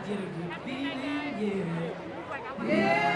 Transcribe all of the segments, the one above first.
get a good feeling, yeah. Yeah.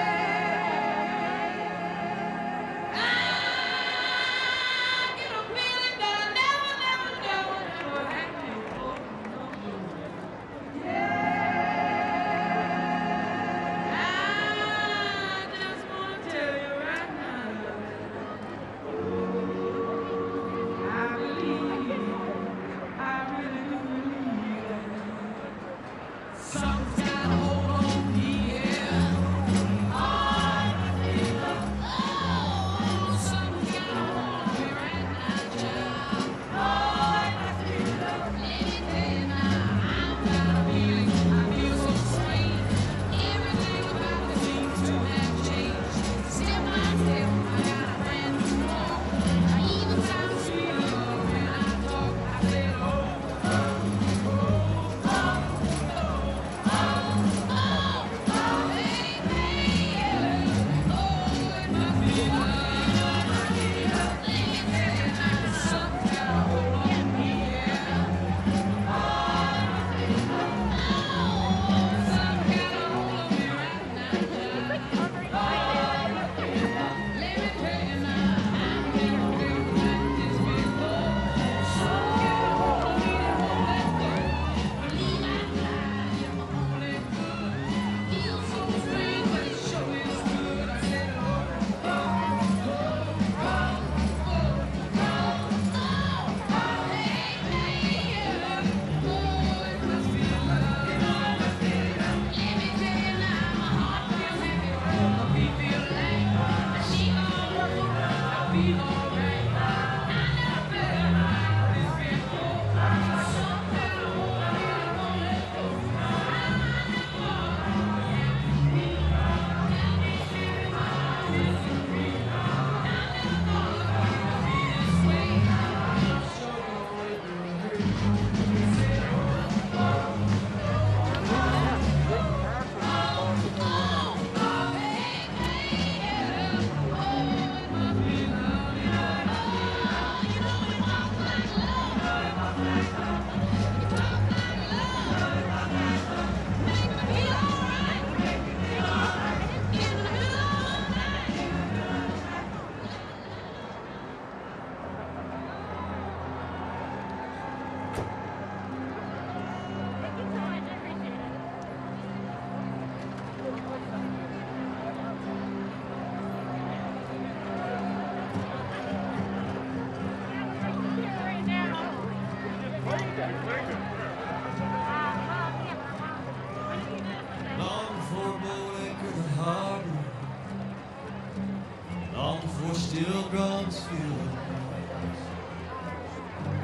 Still grown fields.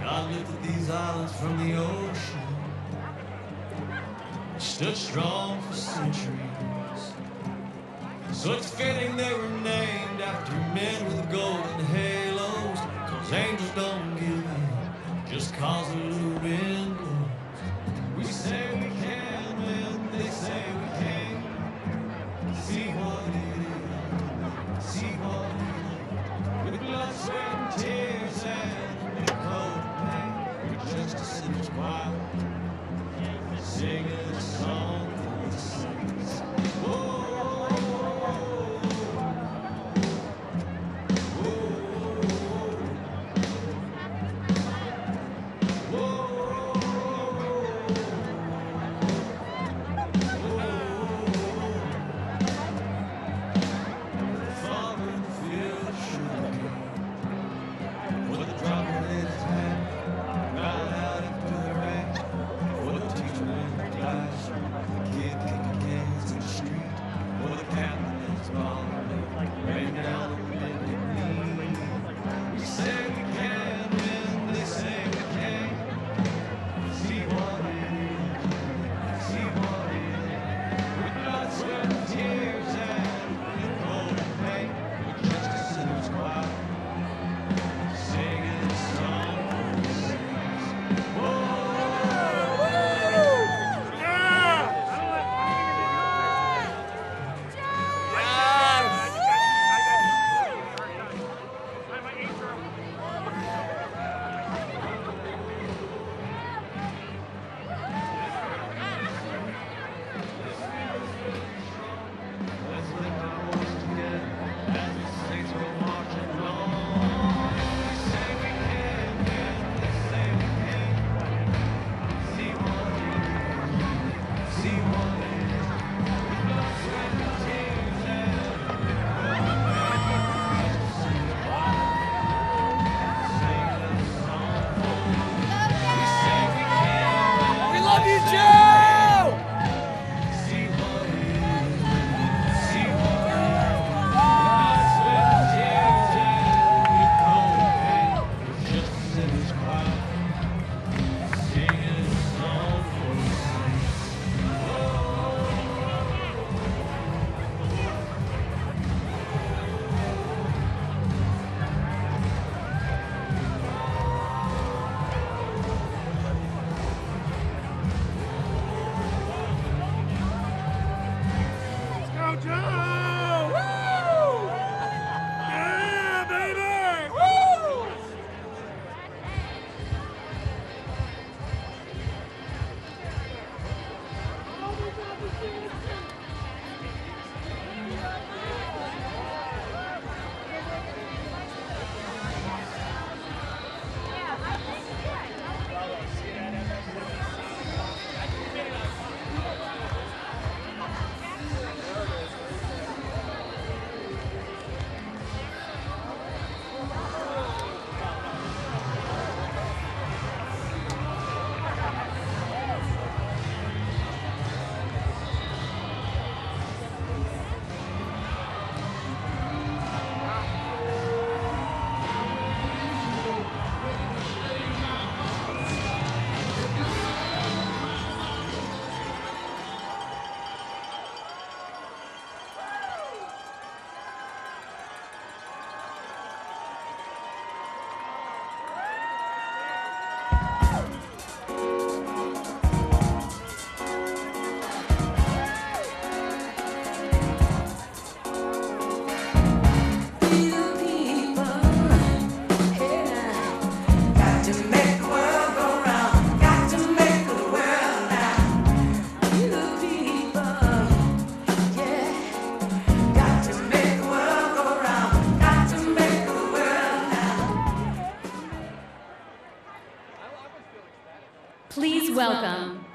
God lifted these islands from the ocean, stood strong for centuries. So it's fitting they were named after men with golden halos, 'cause angels don't give in just 'cause a little wind blows. We say we can when they say we can't. See what it is, see what it is. With blood, sweat, and tears, and a cold pain, we're just a sinner's choir, singing a song for the saints. Whoa. Whoa.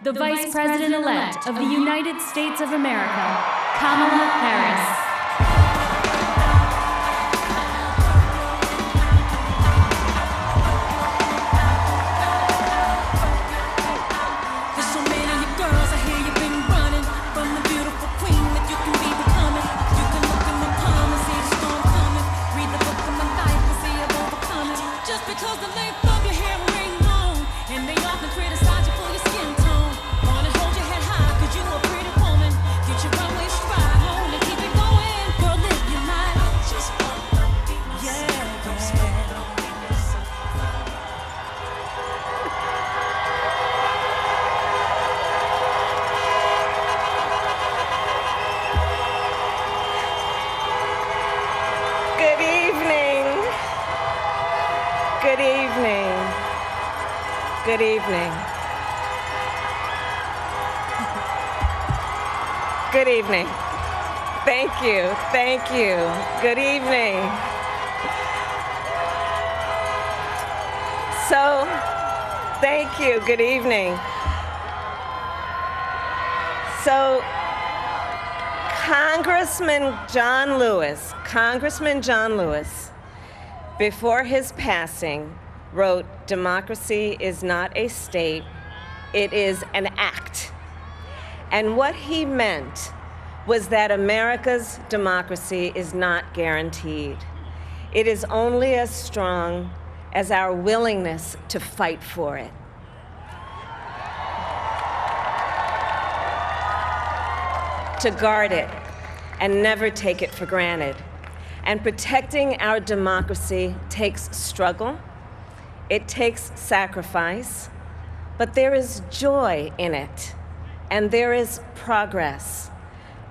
the Vice President-elect of the United States of America, Kamala Harris. Good evening. Good evening. Thank you. Thank you. Good evening. So, thank you. Good evening. So, Congressman John Lewis, before his passing, wrote, "Democracy is not a state, it is an act." And what he meant was that America's democracy is not guaranteed. It is only as strong as our willingness to fight for it. To guard it and never take it for granted. And protecting our democracy takes struggle. It takes sacrifice, but there is joy in it, and there is progress,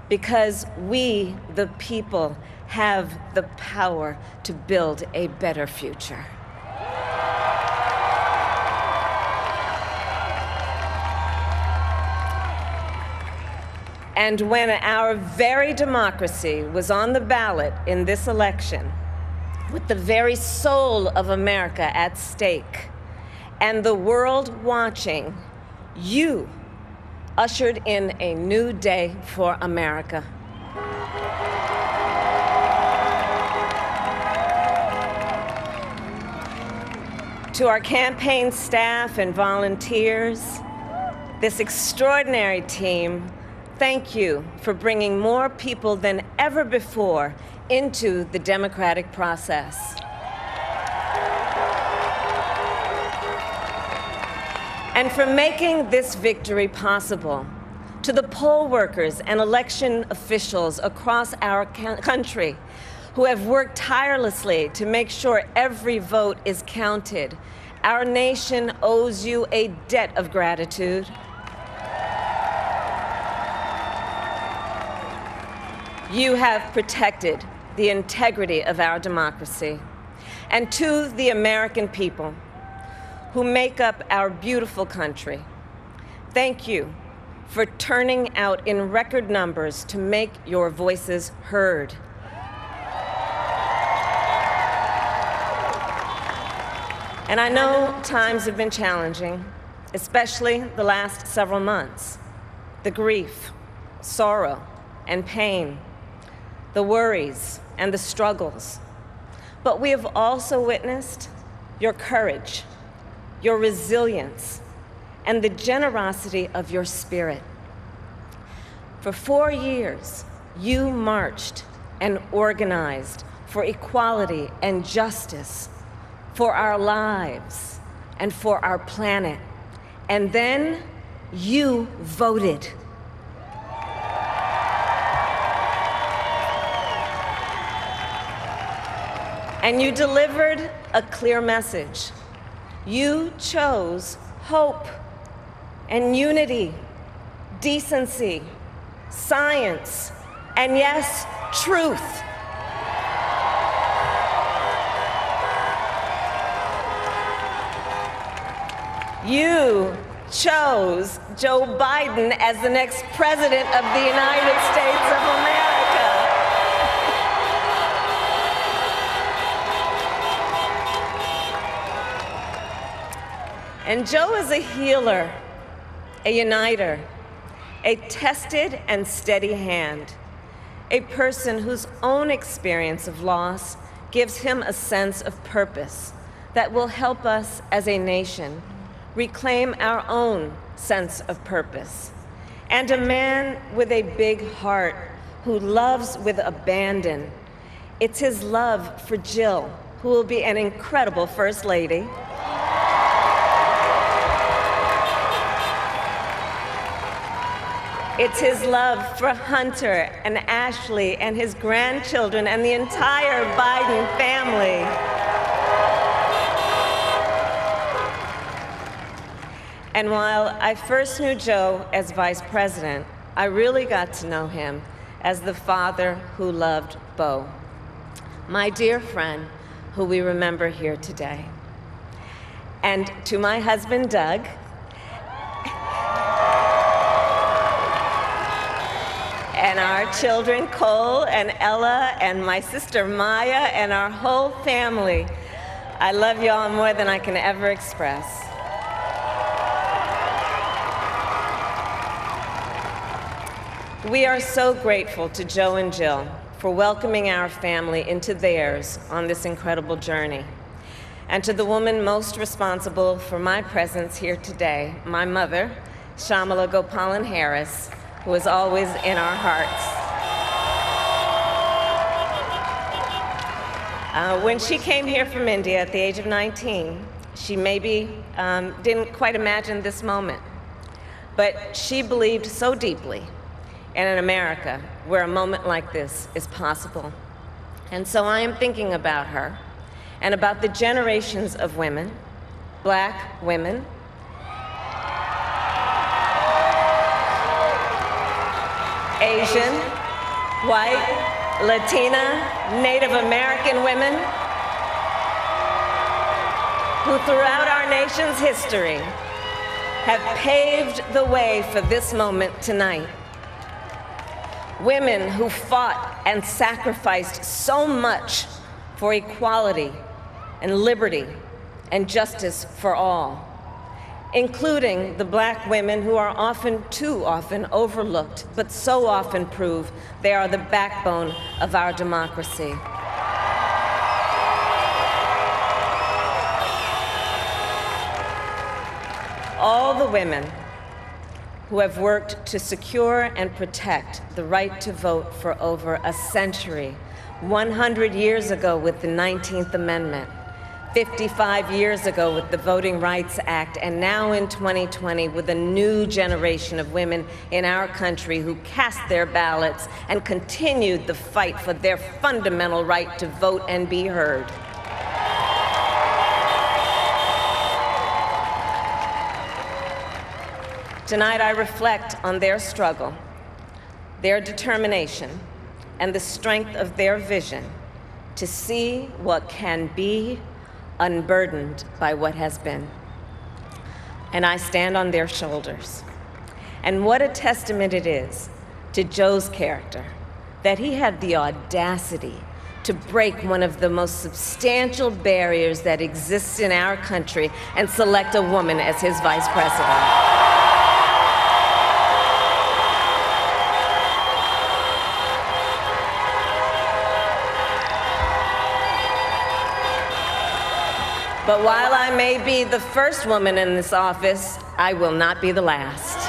because we, the people, have the power to build a better future. And when our very democracy was on the ballot in this election, with the very soul of America at stake, and the world watching, you ushered in a new day for America. To our campaign staff and volunteers, this extraordinary team, thank you for bringing more people than ever before into the democratic process. And for making this victory possible. To the poll workers and election officials across our country who have worked tirelessly to make sure every vote is counted, our nation owes you a debt of gratitude. You have protected the integrity of our democracy. And to the American people who make up our beautiful country, thank you for turning out in record numbers to make your voices heard. And I know times have been challenging, especially the last several months. The grief, sorrow, and pain, the worries and the struggles. But we have also witnessed your courage, your resilience, and the generosity of your spirit. For 4 years, you marched and organized for equality and justice, for our lives and for our planet. And then you voted. And you delivered a clear message. You chose hope and unity, decency, science, and yes, truth. You chose Joe Biden as the next president of the United States of America. And Joe is a a uniter, a tested and steady hand, a person whose own experience of loss gives him a sense of purpose that will help us as a nation reclaim our own sense of purpose, and a man with a big heart who loves with abandon. It's his love for Jill, who will be an incredible First Lady. It's his love for Hunter and Ashley and his grandchildren and the entire Biden family. And while I first knew Joe as vice president, I really got to know him as the father who loved Bo, my dear friend who we remember here today. And to my husband, Doug, and our children, Cole and Ella, and my sister Maya, and our whole family, I love y'all more than I can ever express. We are so grateful to Joe and Jill for welcoming our family into theirs on this incredible journey. And to the woman most responsible for my presence here today, my mother, Shamala Gopalan Harris, who is always in our hearts. When she came here from India at the age of 19, she maybe didn't quite imagine this moment, but she believed so deeply in an America where a moment like this is possible. And so I am thinking about her and about the generations of women, Black women, Asian, white, Latina, Native American women who throughout our nation's history have paved the way for this moment tonight. Women who fought and sacrificed so much for equality and liberty and justice for all, including the Black women who are often, too often, overlooked, but so often prove they are the backbone of our democracy. All the women who have worked to secure and protect the right to vote for over a century, 100 years ago with the 19th Amendment, 55 years ago with the Voting Rights Act, and now in 2020 with a new generation of women in our country who cast their ballots and continued the fight for their fundamental right to vote and be heard. Tonight I reflect on their struggle, their determination, and the strength of their vision to see what can be unburdened by what has been. And I stand on their shoulders. And what a testament it is to Joe's character that he had the audacity to break one of the most substantial barriers that exists in our country and select a woman as his vice president. But while I may be the first woman in this office, I will not be the last.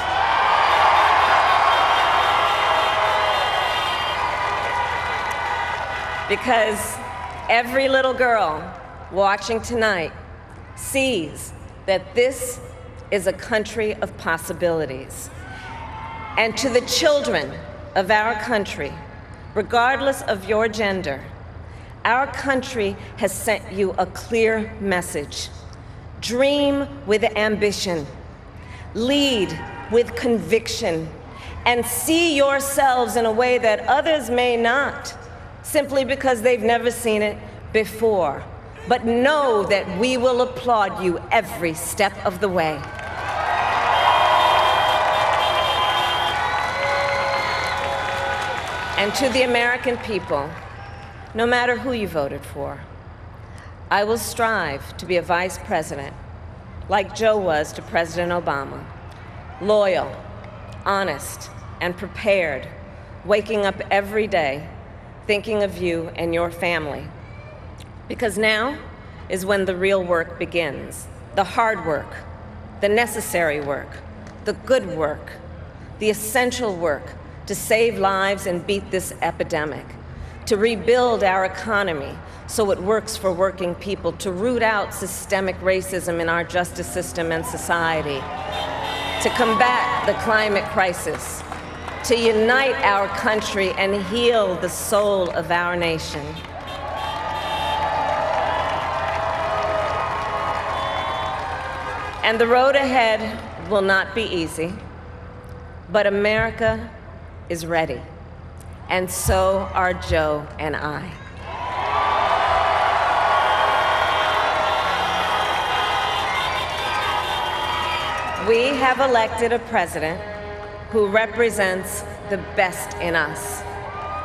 Because every little girl watching tonight sees that this is a country of possibilities. And to the children of our country, regardless of your gender, our country has sent you a clear message. Dream with ambition, lead with conviction, and see yourselves in a way that others may not, simply because they've never seen it before. But know that we will applaud you every step of the way. And to the American people, no matter who you voted for, I will strive to be a vice president, like Joe was to President Obama, loyal, honest, and prepared, waking up every day thinking of you and your family. Because now is when the real work begins, the hard work, the necessary work, the good work, the essential work to save lives and beat this epidemic, to rebuild our economy so it works for working people, to root out systemic racism in our justice system and society, to combat the climate crisis, to unite our country and heal the soul of our nation. And the road ahead will not be easy, but America is ready, and so are Joe and I. We have elected a president who represents the best in us,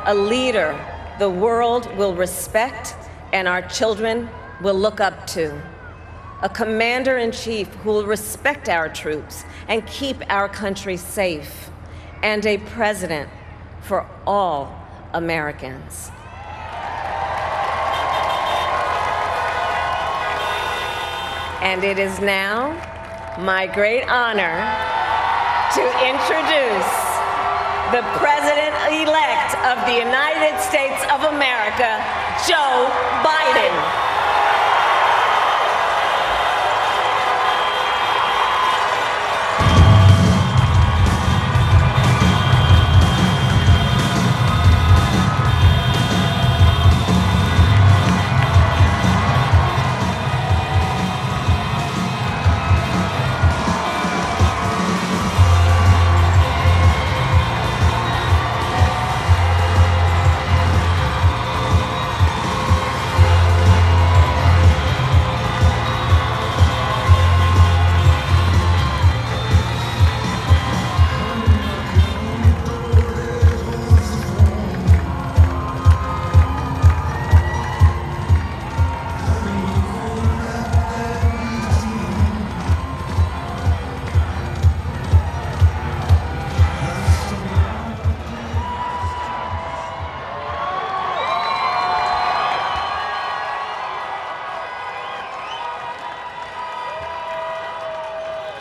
a leader the world will respect and our children will look up to, a commander-in-chief who will respect our troops and keep our country safe, and a president for all Americans. And it is now my great honor to introduce the President-elect of the United States of America, Joe Biden.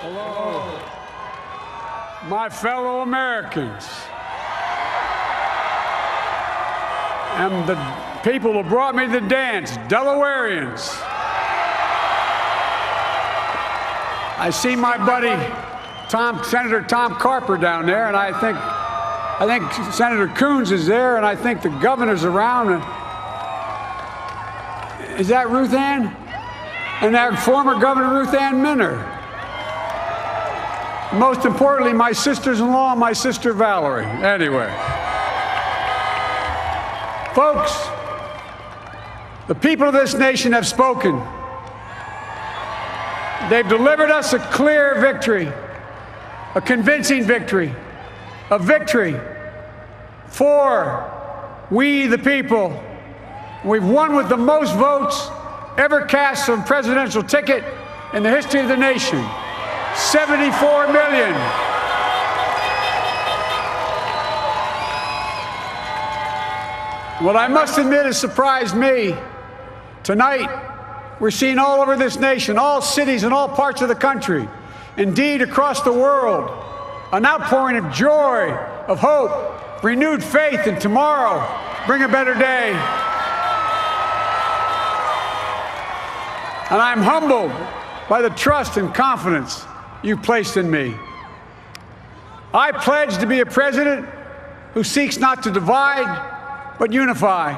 Hello, my fellow Americans, and the people who brought me the dance, Delawareans. I see my buddy Senator Tom Carper down there, and I think Senator Coons is there, and I think the governor's around. Is that Ruth Ann? And that former Governor Ruth Ann Minner. Most importantly, my sisters-in-law and my sister Valerie. Anyway. Folks, the people of this nation have spoken. They've delivered us a clear victory, a convincing victory, a victory for we the people. We've won with the most votes ever cast on a presidential ticket in the history of the nation. 74 million. What I must admit has surprised me. Tonight, we're seeing all over this nation, all cities and all parts of the country, indeed across the world, an outpouring of joy, of hope, renewed faith in tomorrow, bring a better day. And I'm humbled by the trust and confidence you've placed in me. I pledge to be a president who seeks not to divide, but unify,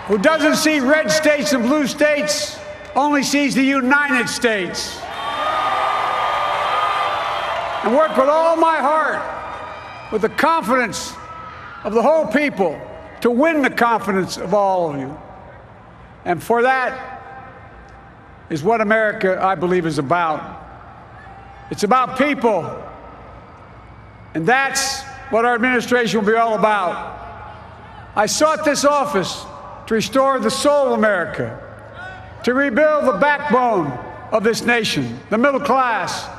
who doesn't see red states and blue states, only sees the United States, and work with all my heart, with the confidence of the whole people, to win the confidence of all of you. And for that is what America, I believe, is about. It's about people. And that's what our administration will be all about. I sought this office to restore the soul of America, to rebuild the backbone of this nation, the middle class,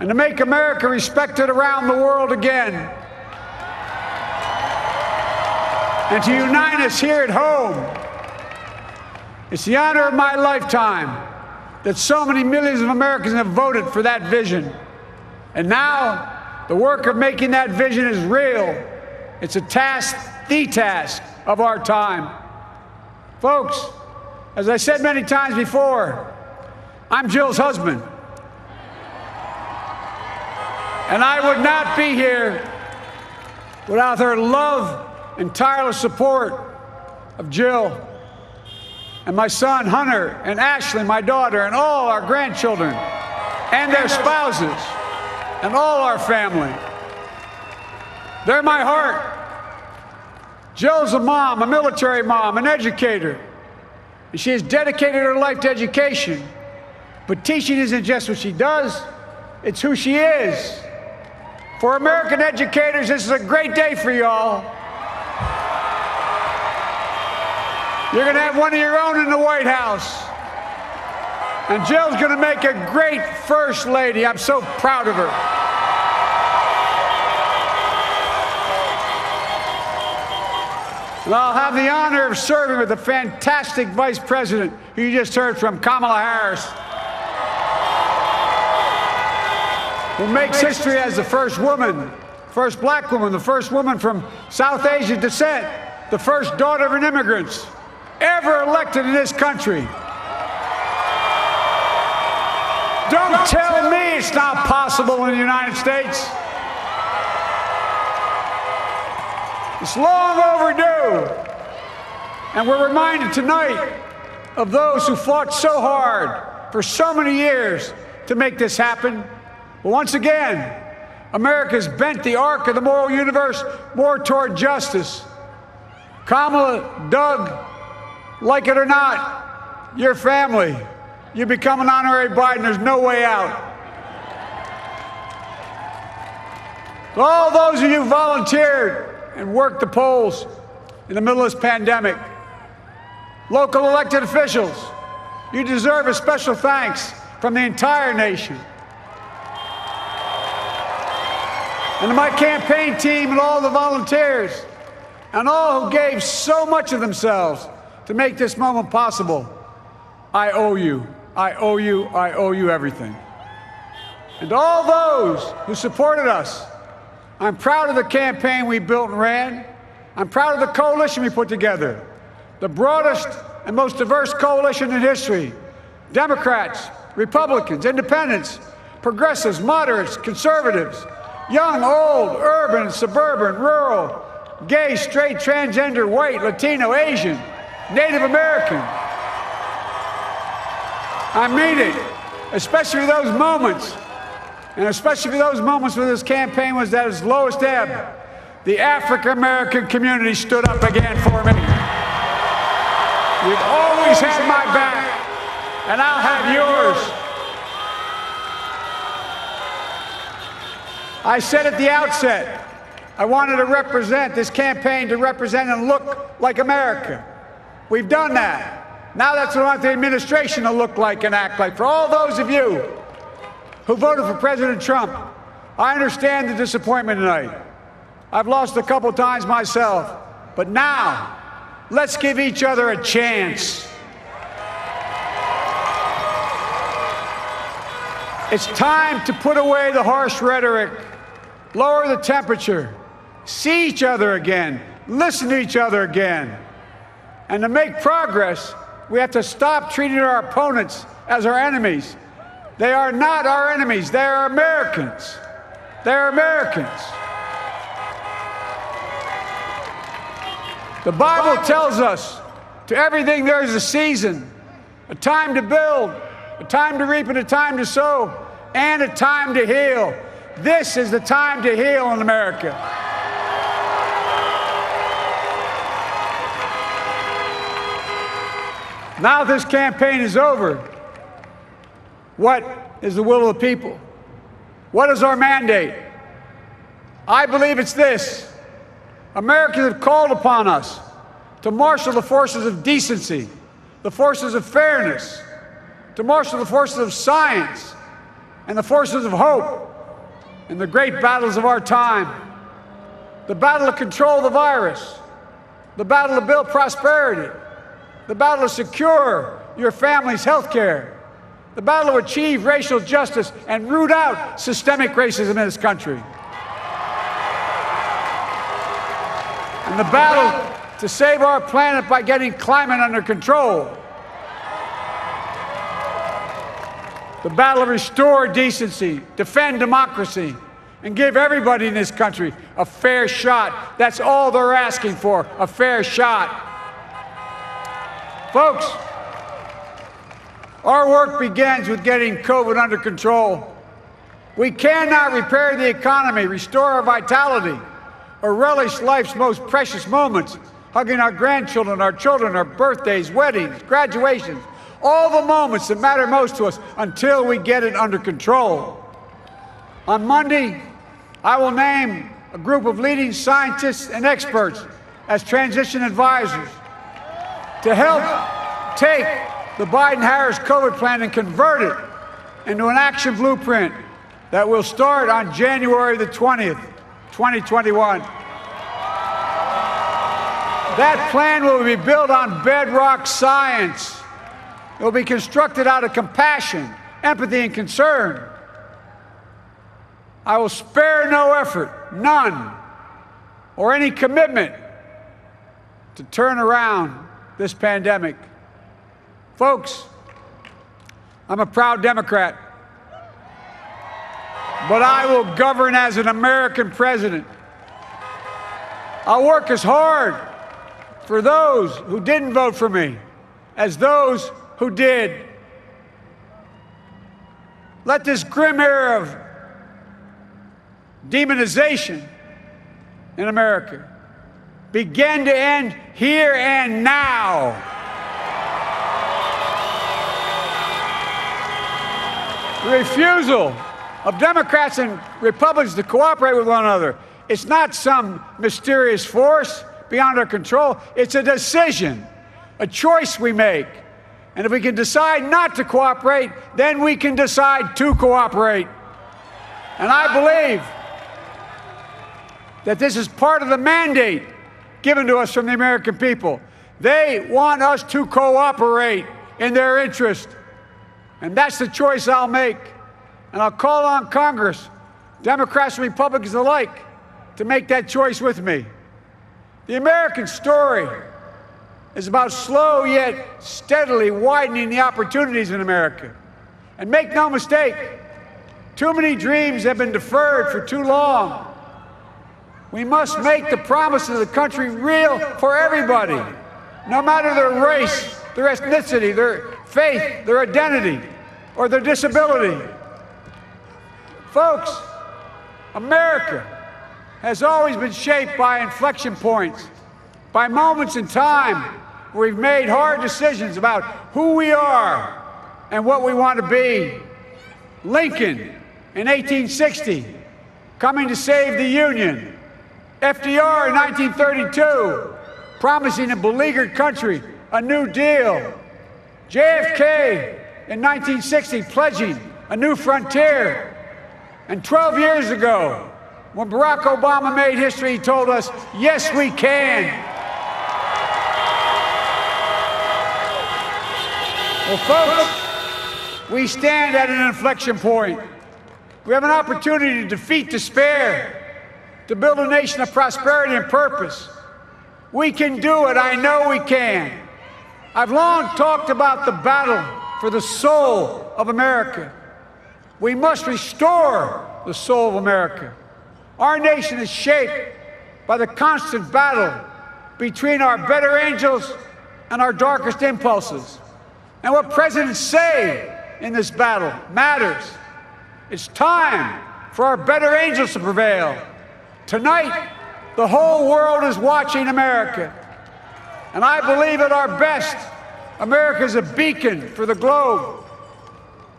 and to make America respected around the world again, and to unite us here at home. It's the honor of my lifetime that so many millions of Americans have voted for that vision. And now, the work of making that vision is real. It's a task, the task of our time. Folks, as I said many times before, I'm Jill's husband. And I would not be here without her love and tireless support of Jill and my son Hunter and Ashley, my daughter, and all our grandchildren and their spouses and all our family. They're my heart. Jill's a mom, a military mom, an educator. And she has dedicated her life to education. But teaching isn't just what she does, it's who she is. For American educators, this is a great day for y'all. You're going to have one of your own in the White House. And Jill's going to make a great First Lady. I'm so proud of her. And I'll have the honor of serving with the fantastic Vice President who you just heard from, Kamala Harris, who makes history as the first woman, first black woman, the first woman from South Asian descent, the first daughter of an immigrant ever elected in this country. Don't tell me it's not possible in the United States. It's long overdue. And we're reminded tonight of those who fought so hard for so many years to make this happen. But once again, America's bent the arc of the moral universe more toward justice. Kamala, Doug, like it or not, your family, you become an honorary Biden, there's no way out. All those of you who volunteered and worked the polls in the middle of this pandemic, local elected officials, you deserve a special thanks from the entire nation. And to my campaign team and all the volunteers and all who gave so much of themselves to make this moment possible, I owe you. I owe you. I owe you everything. And to all those who supported us, I'm proud of the campaign we built and ran. I'm proud of the coalition we put together, the broadest and most diverse coalition in history. Democrats, Republicans, independents, progressives, moderates, conservatives, young, old, urban, suburban, rural, gay, straight, transgender, white, Latino, Asian, Native American. I mean it, especially for those moments, and especially for those moments when this campaign was at its lowest ebb. The African-American community stood up again for me. You've always had my back, and I'll have yours. I said at the outset, I wanted to represent this campaign to represent and look like America. We've done that. Now that's what I want the administration to look like and act like. For all those of you who voted for President Trump, I understand the disappointment tonight. I've lost a couple times myself, but now let's give each other a chance. It's time to put away the harsh rhetoric, lower the temperature, see each other again, listen to each other again. And to make progress, we have to stop treating our opponents as our enemies. They are not our enemies. They are Americans. They're Americans. The Bible tells us, to everything there is a season, a time to build, a time to reap and a time to sow, and a time to heal. This is the time to heal in America. Now this campaign is over. What is the will of the people? What is our mandate? I believe it's this. Americans have called upon us to marshal the forces of decency, the forces of fairness, to marshal the forces of science, and the forces of hope in the great battles of our time. The battle to control the virus, the battle to build prosperity, the battle to secure your family's health care, the battle to achieve racial justice and root out systemic racism in this country, and the battle to save our planet by getting climate under control, the battle to restore decency, defend democracy, and give everybody in this country a fair shot. That's all they're asking for, a fair shot. Folks, our work begins with getting COVID under control. We cannot repair the economy, restore our vitality, or relish life's most precious moments, hugging our grandchildren, our children, our birthdays, weddings, graduations, all the moments that matter most to us until we get it under control. On Monday, I will name a group of leading scientists and experts as transition advisors to help take the Biden-Harris COVID plan and convert it into an action blueprint that will start on January the 20th, 2021. That plan will be built on bedrock science. It will be constructed out of compassion, empathy, and concern. I will spare no effort, none, or any commitment to turn around this pandemic. Folks, I'm a proud Democrat, but I will govern as an American president. I'll work as hard for those who didn't vote for me as those who did. Let this grim era of demonization in America begin to end here and now. The refusal of Democrats and Republicans to cooperate with one another, it's not some mysterious force beyond our control. It's a decision, a choice we make. And if we can decide not to cooperate, then we can decide to cooperate. And I believe that this is part of the mandate given to us from the American people. They want us to cooperate in their interest. And that's the choice I'll make. And I'll call on Congress, Democrats and Republicans alike, to make that choice with me. The American story is about slow yet steadily widening the opportunities in America. And make no mistake, too many dreams have been deferred for too long. We must make the promise of the country real for everybody, no matter their race, their ethnicity, their faith, their identity, or their disability. Folks, America has always been shaped by inflection points, by moments in time where we've made hard decisions about who we are and what we want to be. Lincoln in 1860, coming to save the Union. FDR in 1932, promising a beleaguered country a new deal. JFK in 1960, pledging a new frontier. And 12 years ago, when Barack Obama made history, he told us, yes, we can. Well, folks, we stand at an inflection point. We have an opportunity to defeat despair, to build a nation of prosperity and purpose. We can do it. I know we can. I've long talked about the battle for the soul of America. We must restore the soul of America. Our nation is shaped by the constant battle between our better angels and our darkest impulses. And what presidents say in this battle matters. It's time for our better angels to prevail. Tonight, the whole world is watching America. And I believe at our best, America is a beacon for the globe.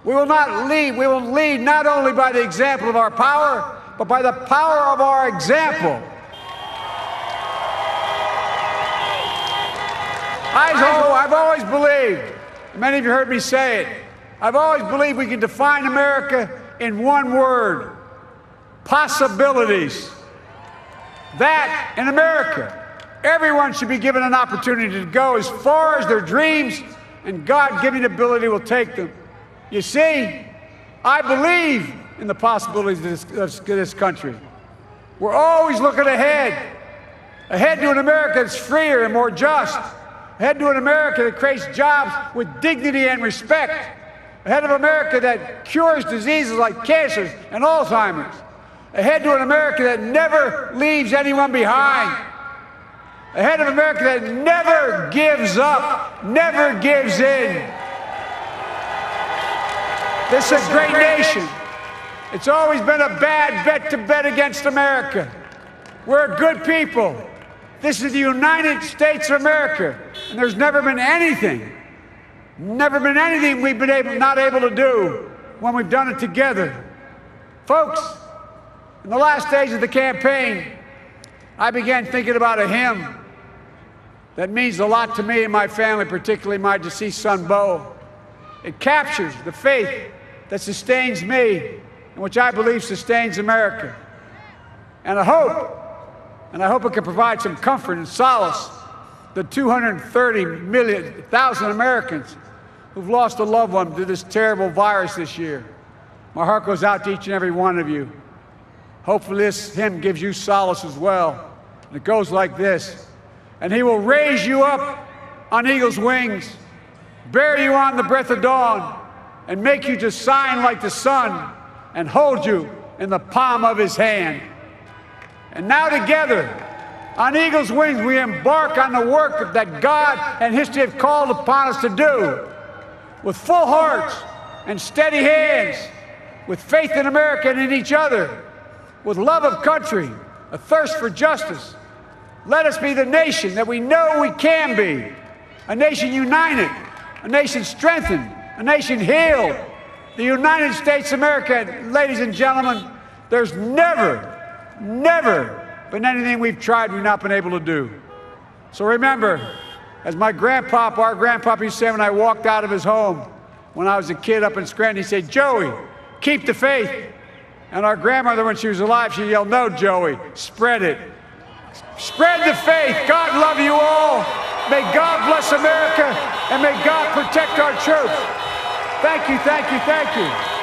We will lead not only by the example of our power, but by the power of our example. I've always believed, many of you heard me say it, I've always believed we can define America in one word: possibilities. That in America, everyone should be given an opportunity to go as far as their dreams and God-given ability will take them. You see, I believe in the possibilities of this country. We're always looking ahead to an America that's freer and more just, ahead to an America that creates jobs with dignity and respect, ahead of America that cures diseases like cancer and Alzheimer's, ahead to an America that never leaves anyone behind, ahead of America that never gives up, never gives in. This is a great nation. It's always been a bad bet to bet against America. We're a good people. This is the United States of America, and there's never been anything we've been not able to do when we've done it together. Folks, in the last days of the campaign, I began thinking about a hymn that means a lot to me and my family, particularly my deceased son, Bo. It captures the faith that sustains me and which I believe sustains America. And I hope it can provide some comfort and solace to 230,000 Americans who've lost a loved one to this terrible virus this year. My heart goes out to each and every one of you. Hopefully this hymn gives you solace as well. And it goes like this. And he will raise you up on eagle's wings, bear you on the breath of dawn, and make you to shine like the sun, and hold you in the palm of his hand. And now together, on eagle's wings, we embark on the work that God and history have called upon us to do, with full hearts and steady hands, with faith in America and in each other, with love of country, a thirst for justice. Let us be the nation that we know we can be, a nation united, a nation strengthened, a nation healed. The United States of America, ladies and gentlemen, there's never been anything we've tried we've not been able to do. So remember, as our grandpapa used to say when I walked out of his home when I was a kid up in Scranton, he said, "Joey, keep the faith." And our grandmother, when she was alive, she yelled, "No, Joey, spread it. Spread the faith. God love you all. May God bless America, and may God protect our troops." Thank you, thank you, thank you.